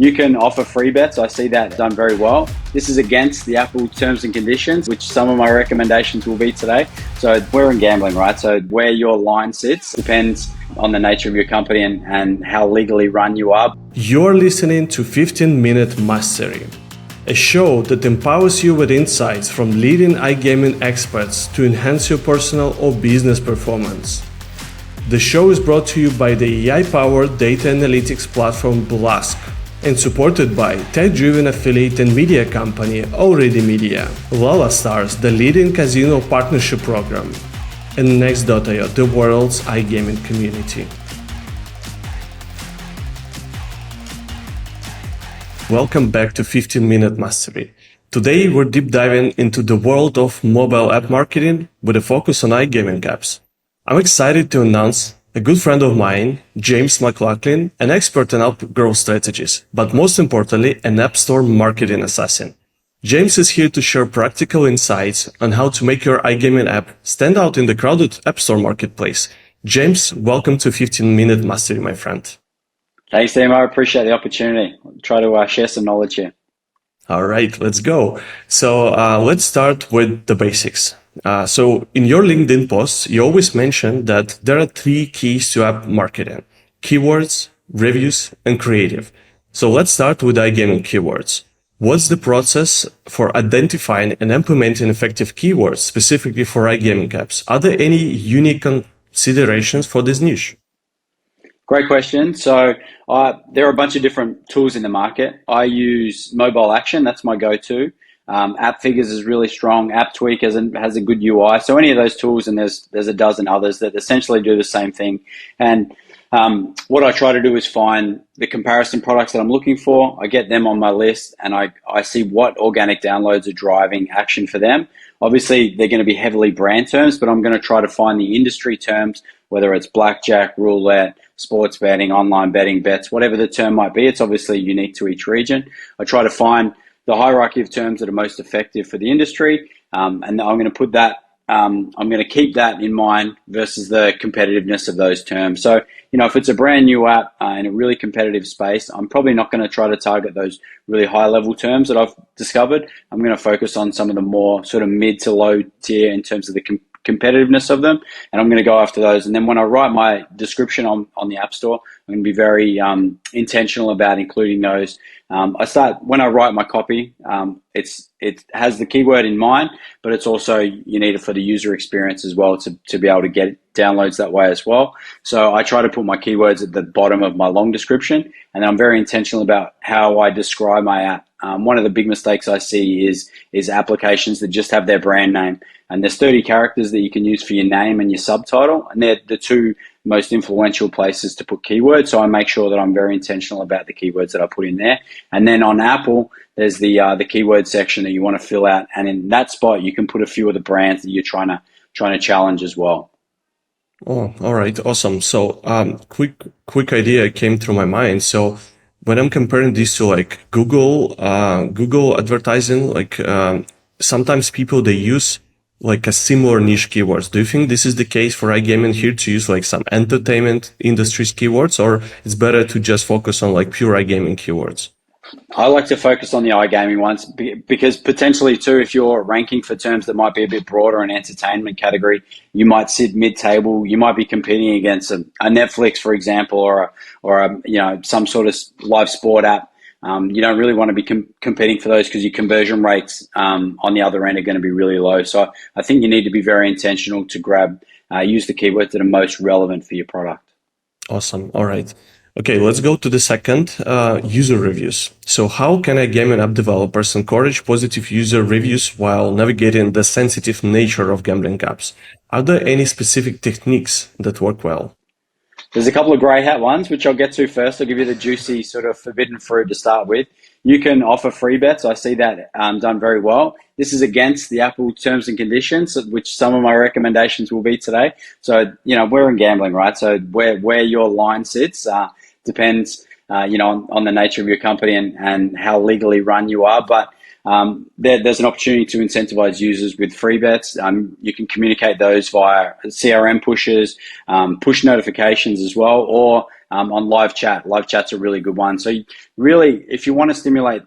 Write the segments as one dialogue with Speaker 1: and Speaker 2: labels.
Speaker 1: You can offer free bets. I see that done very well. This is against the Apple terms and conditions, which some of my recommendations will be today. So we're in gambling, right? So where your line sits depends on the nature of your company and how legally run you are.
Speaker 2: You're listening to 15-Minute Mastery, a show that empowers you with insights from leading iGaming experts to enhance your personal or business performance. The show is brought to you by the AI-powered data analytics platform Blask, and supported by tech-driven affiliate and media company Already Media, Lala Stars, the leading casino partnership program, and Next.io, the world's iGaming community. Welcome back to 15-Minute Mastery. Today we're deep diving into the world of mobile app marketing with a focus on iGaming apps. I'm excited to announce a good friend of mine, James McLoughlin, an expert in app growth strategies, but most importantly, an App Store marketing assassin. James is here to share practical insights on how to make your iGaming app stand out in the crowded App Store marketplace. James, welcome to 15-Minute Mastery, my friend.
Speaker 1: Thanks, Tim. I appreciate the opportunity. I'll try to share some knowledge here.
Speaker 2: All right, let's go. So let's start with the basics. So in your LinkedIn posts, you always mention that there are 3 keys to app marketing: keywords, reviews, and creative. So let's start with iGaming keywords. What's the process for identifying and implementing effective keywords specifically for iGaming apps? Are there any unique considerations for this niche?
Speaker 1: Great question. So there are a bunch of different tools in the market. I use Mobile Action. That's my go-to. App Figures is really strong. App Tweak has a good UI. So any of those tools, and there's a dozen others that essentially do the same thing. And what I try to do is find the comparison products that I'm looking for. I get them on my list, and I see what organic downloads are driving action for them. Obviously, they're going to be heavily brand terms, but I'm going to try to find the industry terms, whether it's blackjack, roulette, sports betting, online betting, bets, whatever the term might be. It's obviously unique to each region. I try to find the hierarchy of terms that are most effective for the industry, and I'm going to put that. I'm going to keep that in mind versus the competitiveness of those terms. So, if it's a brand new app in a really competitive space, I'm probably not going to try to target those really high level terms that I've discovered. I'm going to focus on some of the more sort of mid to low tier in terms of the competitiveness of them, and I'm going to go after those. And then when I write my description on the App Store, I'm going to be very intentional about including those. When I write my copy, it has the keyword in mind, but it's also, you need it for the user experience as well to be able to get downloads that way as well. So I try to put my keywords at the bottom of my long description, and I'm very intentional about how I describe my app. One of the big mistakes I see is applications that just have their brand name, and there's 30 characters that you can use for your name and your subtitle, and they're the 2 most influential places to put keywords. So I make sure that I'm very intentional about the keywords that I put in there. And then on Apple, there's the keyword section that you want to fill out, and in that spot you can put a few of the brands that you're trying to challenge as well.
Speaker 2: Oh, all right, awesome. So quick idea came through my mind. So when I'm comparing this to like Google advertising, like sometimes people, they use like a similar niche keywords. Do you think this is the case for iGaming here, to use like some entertainment industries keywords, or it's better to just focus on like pure iGaming keywords?
Speaker 1: I like to focus on the iGaming ones because potentially too, if you're ranking for terms that might be a bit broader in entertainment category, you might sit mid-table. You might be competing against a Netflix, for example, or some sort of live sport app. You don't really want to be competing for those because your conversion rates on the other end are going to be really low. So I think you need to be very intentional to use the keywords that are most relevant for your product.
Speaker 2: Awesome. All right. Okay, let's go to the second, user reviews. So how can iGaming app developers encourage positive user reviews while navigating the sensitive nature of gambling apps? Are there any specific techniques that work well?
Speaker 1: There's a couple of grey hat ones, which I'll get to first. I'll give you the juicy sort of forbidden fruit to start with. You can offer free bets. I see that done very well. This is against the Apple terms and conditions, which some of my recommendations will be today. So, we're in gambling, right? So where your line sits depends, on the nature of your company and how legally run you are. But there's an opportunity to incentivize users with free bets. You can communicate those via CRM pushes, push notifications as well, or on live chat. Live chat's a really good one. So really, if you want to stimulate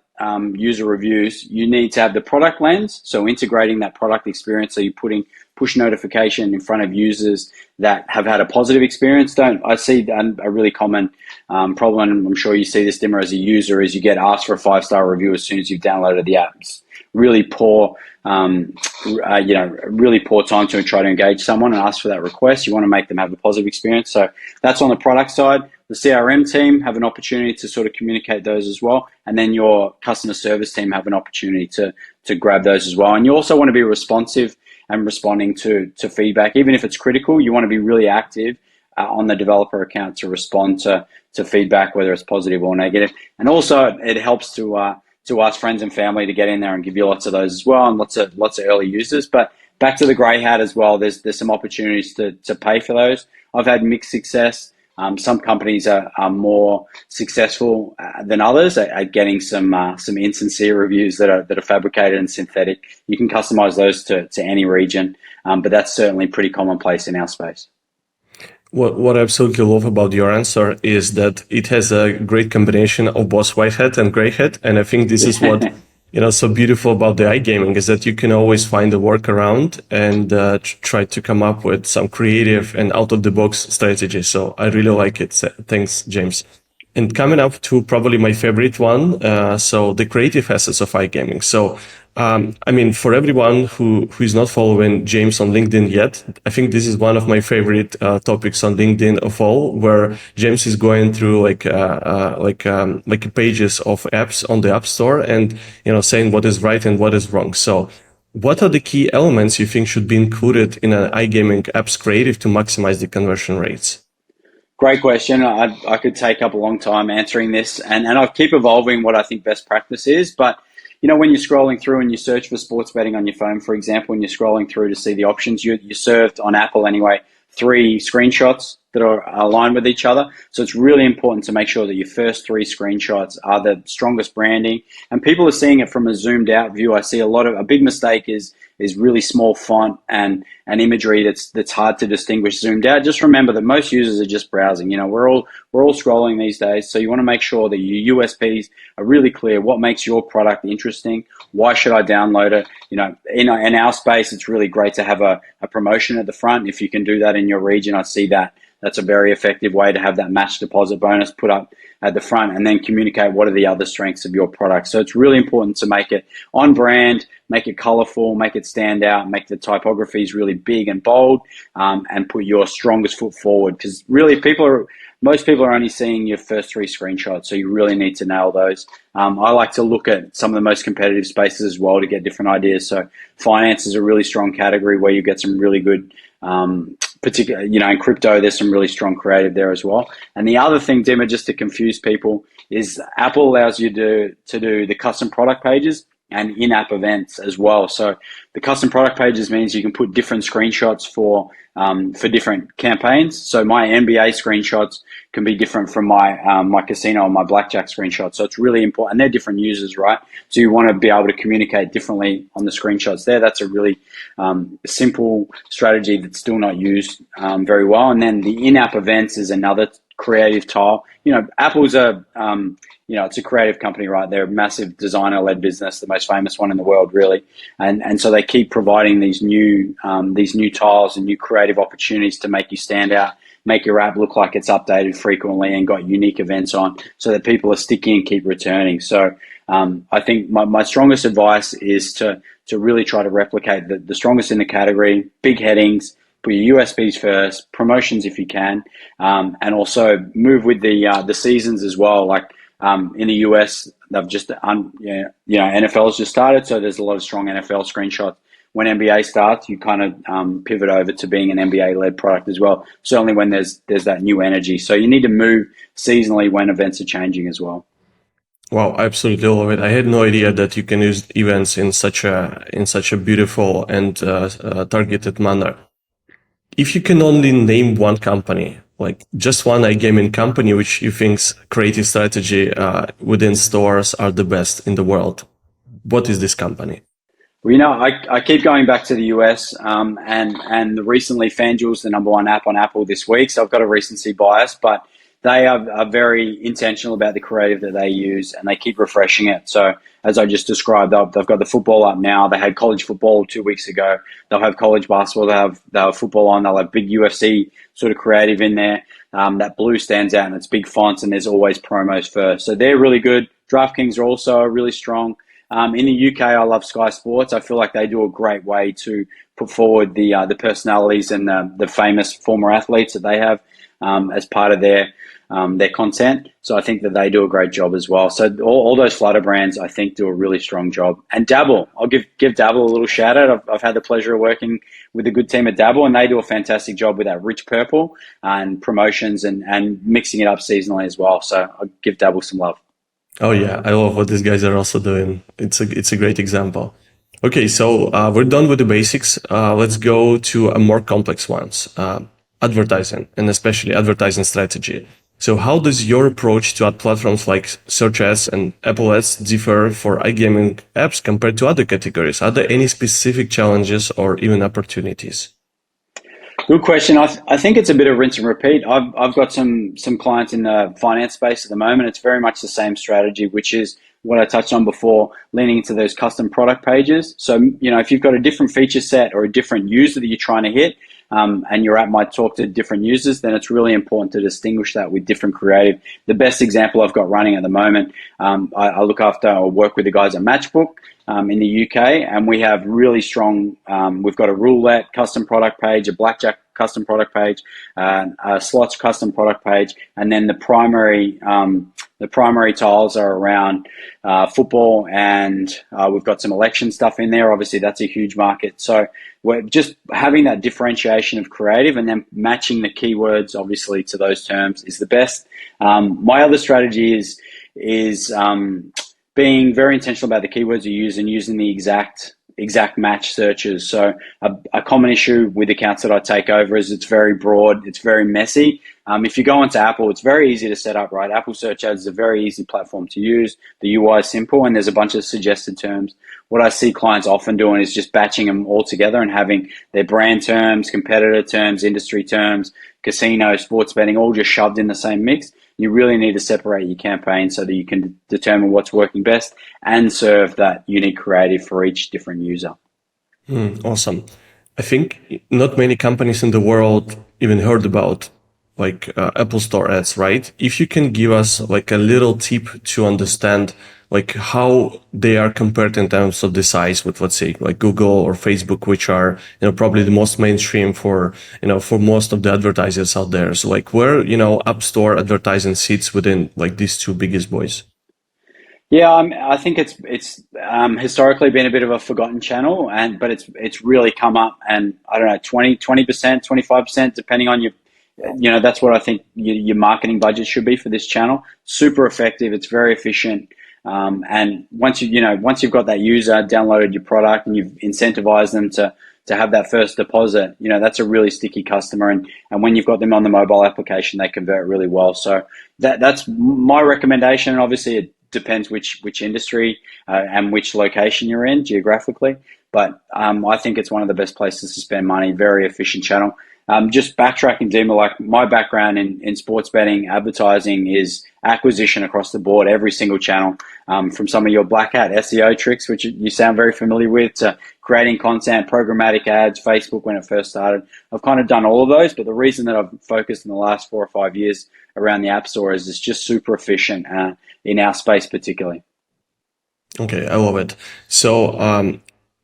Speaker 1: user reviews, you need to have the product lens, so integrating that product experience. So you're putting push notification in front of users that have had a positive experience. I see a really common problem, and I'm sure you see this, Dimmer, as a user, is you get asked for a 5-star review as soon as you've downloaded the app. It's really poor, really poor time to try to engage someone and ask for that request. You want to make them have a positive experience. So that's on the product side. The CRM team have an opportunity to sort of communicate those as well. And then your customer service team have an opportunity to grab those as well. And you also want to be responsive and responding to feedback. Even if it's critical, you want to be really active on the developer account to respond to feedback, whether it's positive or negative. And also it helps to ask friends and family to get in there and give you lots of those as well, and lots of early users. But back to the grey hat as well, there's some opportunities to pay for those. I've had mixed success. Some companies are more successful than others at getting some insincere reviews that are fabricated and synthetic. You can customize those to any region, but that's certainly pretty commonplace in our space.
Speaker 2: What I absolutely love about your answer is that it has a great combination of both white hat and gray hat, and I think this is what so beautiful about the iGaming, is that you can always find a workaround and try to come up with some creative and out of the box strategy. So I really like it. Thanks, James. And coming up to probably my favorite one, so the creative assets of iGaming. So, for everyone who is not following James on LinkedIn yet, I think this is one of my favorite topics on LinkedIn of all, where James is going through like pages of apps on the App Store and saying what is right and what is wrong. So, what are the key elements you think should be included in an iGaming app's creative to maximize the conversion rates?
Speaker 1: Great question. I could take up a long time answering this, and I keep evolving what I think best practice is. But when you're scrolling through and you search for sports betting on your phone, for example, and you're scrolling through to see the options, you're served on Apple anyway 3 screenshots that are aligned with each other. So it's really important to make sure that your first 3 screenshots are the strongest branding, and people are seeing it from a zoomed out view. I see a big mistake is really small font and imagery that's hard to distinguish zoomed out. Just remember that most users are just browsing. We're all scrolling these days, so you want to make sure that your USPs are really clear. What makes your product interesting? Why should I download it? In our space, it's really great to have a promotion at the front. If you can do that in your region, I see that. That's a very effective way to have that match deposit bonus put up at the front, and then communicate what are the other strengths of your product. So it's really important to make it on brand, make it colorful, make it stand out, make the typographies really big and bold, and put your strongest foot forward. Because really, most people are only seeing your first 3 screenshots, so you really need to nail those. I like to look at some of the most competitive spaces as well to get different ideas. So finance is a really strong category where you get some really good particular, in crypto, there's some really strong creative there as well. And the other thing, Dimmer, just to confuse people, is Apple allows you to do the custom product pages and in-app events as well. So the custom product pages means you can put different screenshots for different campaigns. So my NBA screenshots can be different from my casino or my blackjack screenshots. So it's really important, and they're different users, right? So you want to be able to communicate differently on the screenshots there. That's a really simple strategy that's still not used very well. And then the in-app events is another creative tile. Apple's it's a creative company, right? They're a massive designer-led business, the most famous one in the world, really. And so they keep providing these new tiles and new creative opportunities to make you stand out, make your app look like it's updated frequently and got unique events on, so that people are sticky and keep returning. So I think my strongest advice is to really try to replicate the strongest in the category, big headings, put your USPs first, promotions if you can, and also move with the seasons as well. Like in the US, they've just NFL's just started, so there's a lot of strong NFL screenshots. When NBA starts, you kind of pivot over to being an NBA-led product as well. Certainly when there's that new energy. So you need to move seasonally when events are changing as well.
Speaker 2: Wow, I absolutely love it. I had no idea that you can use events in such a beautiful and targeted manner. If you can only name one company, like just one iGaming company, which you think's creative strategy within stores are the best in the world, what is this company?
Speaker 1: Well, I keep going back to the US, and recently FanDuel's the number one app on Apple this week, so I've got a recency bias, but they are very intentional about the creative that they use, and they keep refreshing it. So as I just described, they've got the football up now. They had college football 2 weeks ago. They'll have college basketball. They'll have football on. They'll have big UFC sort of creative in there. That blue stands out, and it's big fonts, and there's always promos first. So they're really good. DraftKings are also really strong. In the UK, I love Sky Sports. I feel like they do a great way to put forward the personalities and the famous former athletes that they have as part of their content. So I think that they do a great job as well. So all those Flutter brands, I think, do a really strong job. And Dabble, I'll give Dabble a little shout out. I've had the pleasure of working with a good team at Dabble, and they do a fantastic job with that rich purple and promotions and mixing it up seasonally as well. So I'll give Dabble some love.
Speaker 2: Oh yeah, I love what these guys are also doing. It's a great example. Okay, so we're done with the basics. Let's go to a more complex ones. Advertising, and especially advertising strategy. So how does your approach to ad platforms like search ads and Apple ads differ for iGaming apps compared to other categories? Are there any specific challenges or even opportunities?
Speaker 1: Good question. I think it's a bit of rinse and repeat. I've got some clients in the finance space at the moment. It's very much the same strategy, which is what I touched on before, leaning into those custom product pages. So, if you've got a different feature set or a different user that you're trying to hit, and your app might talk to different users, then it's really important to distinguish that with different creative. The best example I've got running at the moment, I look after or work with the guys at Matchbook in the UK, and we have really strong, we've got a roulette custom product page, a blackjack custom product page, a slots custom product page, and then the primary tiles are around football, and we've got some election stuff in there. Obviously, that's a huge market. So we're just having that differentiation of creative and then matching the keywords, obviously, to those terms is the best. My other strategy is being very intentional about the keywords you use and using the exact match searches. So a common issue with accounts that I take over is it's very broad, it's very messy. If you go into Apple, it's very easy to set up, right? Apple Search Ads is a very easy platform to use. The UI is simple, and there's a bunch of suggested terms. What I see clients often doing is just batching them all together and having their brand terms, competitor terms, industry terms, casino, sports betting, all just shoved in the same mix. You really need to separate your campaign so that you can determine what's working best and serve that unique creative for each different user.
Speaker 2: Awesome. I think not many companies in the world even heard about Apple Store ads, right? If you can give us a little tip to understand how they are compared in terms of the size with, let's say, Google or Facebook, which are, probably the most mainstream for most of the advertisers out there. So where, App Store advertising sits within these two biggest boys.
Speaker 1: Yeah, I think it's historically been a bit of a forgotten channel, but it's really come up, and I don't know, 20%, 25%, depending on that's what I think your marketing budget should be for this channel. Super effective. It's very efficient. And once you've got that user downloaded your product and you've incentivized them to have that first deposit, that's a really sticky customer. And when you've got them on the mobile application, they convert really well. So that's my recommendation. And obviously it depends which industry and which location you're in geographically. But I think it's one of the best places to spend money. Very efficient channel. Just backtracking, Dima, my background in sports betting advertising is acquisition across the board, every single channel, from some of your black hat SEO tricks, which you sound very familiar with, to creating content, programmatic ads, Facebook when it first started. I've kind of done all of those, but the reason that I've focused in the last 4 or 5 years around the App Store is it's just super efficient in our space particularly.
Speaker 2: Okay, I love it. So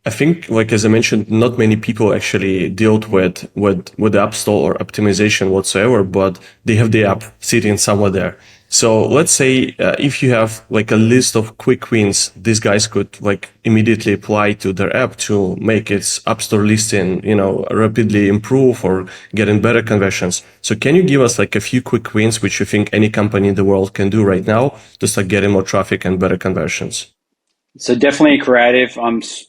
Speaker 2: I think, as I mentioned, not many people actually dealt with the App Store or optimization whatsoever, but they have the app sitting somewhere there. So let's say if you have a list of quick wins, these guys could immediately apply to their app to make its App Store listing, rapidly improve or getting better conversions. So can you give us a few quick wins which you think any company in the world can do right now to start getting more traffic and better conversions?
Speaker 1: So definitely creative.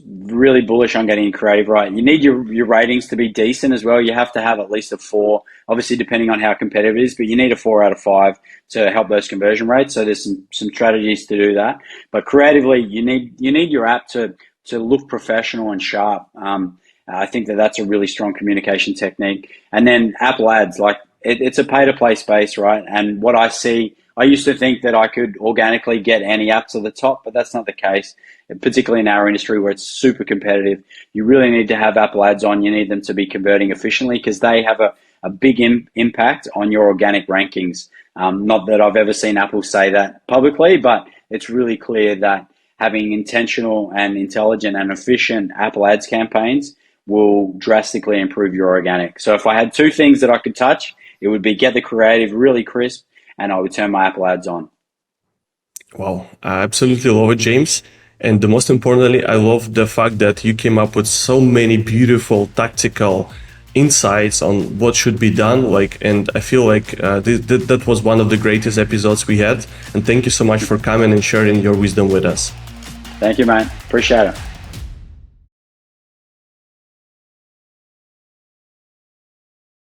Speaker 1: Really bullish on getting creative right. You need your ratings to be decent as well. You have to have at least a 4, obviously depending on how competitive it is, but you need a 4 out of 5 to help those conversion rates. So there's some strategies to do that. But creatively, you need your app to look professional and sharp. I think that's a really strong communication technique. And then Apple ads, like it's a pay to play space, right? And what I see, I used to think that I could organically get any app to the top, but that's not the case, particularly in our industry where it's super competitive. You really need to have Apple ads on. You need them to be converting efficiently because they have a big impact on your organic rankings. Not that I've ever seen Apple say that publicly, but it's really clear that having intentional and intelligent and efficient Apple ads campaigns will drastically improve your organic. So if I had 2 things that I could touch, it would be get the creative really crisp, and I would turn my Apple ads on.
Speaker 2: Wow, I absolutely love it, James. And the most importantly, I love the fact that you came up with so many beautiful tactical insights on what should be done. And I feel like that was one of the greatest episodes we had. And thank you so much for coming and sharing your wisdom with us.
Speaker 1: Thank you, mate. Appreciate it.